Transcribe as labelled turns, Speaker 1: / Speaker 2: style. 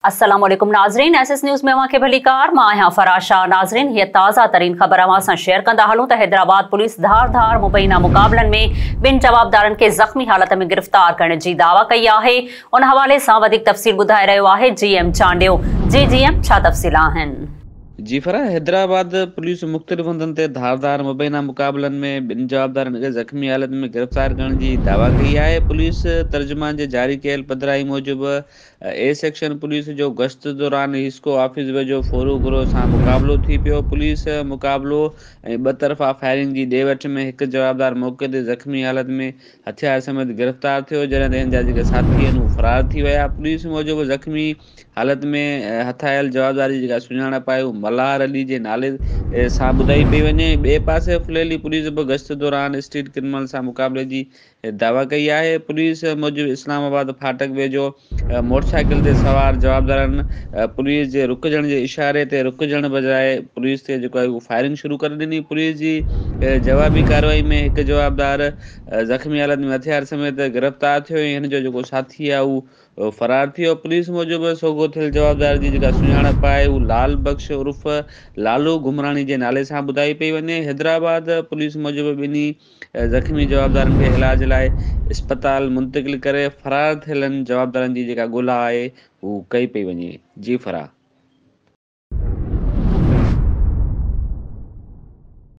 Speaker 1: अस्सलाम वालेकुम नाज़रीन, एसएस न्यूज़ में अवां खे भली कार। मां आहियां फराज शाह। नाज़रीन, हीअ ताज़ा तरीन ख़बर अवां सां शेयर कंदा हलूं त हैदराबाद पुलिस धार मुबैना मुक़ाबलनि में ॿिनि जवाबदारनि खे ज़ख़्मी हालत में गिरफ़्तार करण जी दावा कई आहे। उन हवाले सां वधीक तफ़सील ॿुधाए रहियो आहे जीएम चांडियो। जीएम, छा तफ़सील आहिनि?
Speaker 2: जी फरा, हैदराबाद पुलिस मुख़्तलिफ़ हंधनि ते धारदार मुबैना मुक़ाबलनि में ॿिनि जवाबदारनि खे ज़ख़्मी हालत में गिरफ़्तार करण जी दावा कई आहे। पुलिस तर्जुमान जे जारी कयल पधिराई मूजिबि ए सेक्शन पुलिस जो गश्त दौरान हिस्को ऑफिस वेझो फोरू गिरोह सां मुक़ाबिलो थी पियो। पुलिस मुक़ाबिलो ऐं ॿ तरफ़ा फायरिंग जी ॾे वठ में हिकु जवाबदार मौक़े ते ज़ख़्मी हालत में हथियार समेत गिरफ़्तार थियो, जॾहिं त हिन जा जेके साथी आहिनि उहे फ़रार थी विया। पुलिस मूजिबि ज़ख़्मी हालत में हथायल जवाबदार जी जेका सुञाणप आहे उहा मल्हार अली जे नाले सां ॿुधाई पई वञे। ॿिए पासे फुलेली पुलिस बि गश्त दौरान स्ट्रीट क्रिमिनल सां मुक़ाबले जी दावा कई आहे। पुलिस मूजिबि इस्लामाबाद फाटक वेझो मोटरसाइकिल ते सवार जवाबदारनि पुलिस जे रुकजण जे इशारे ते रुकजण बजाए पुलिस ते जेको आहे उहो फायरिंग शुरू करे ॾिनी। पुलिस जी जवाबी कार्रवाई में हिकु जवाबदार ज़ख़्मी हालत में हथियार समेत गिरफ़्तार थियो ऐं हिन जो जेको साथी आहे उहो फ़रार थियो। पुलिस मूजिबि सोघो थियल जवाबदार जी जेका सुञाणप आहे उहा लाल बख़्श उर्फ़ लालू घुमराणी जे नाले सां ॿुधाई पई वञे। हैदराबाद पुलिस मूजिबि ॿिन्ही ज़ख़्मी जवाबदारनि खे इलाज लाइ इस्पताल मुंतक़िल करे फ़रार थियलनि जवाबदारनि जी जेका ॻोल्हा आहे उहा कई पई वञे। जी फरा।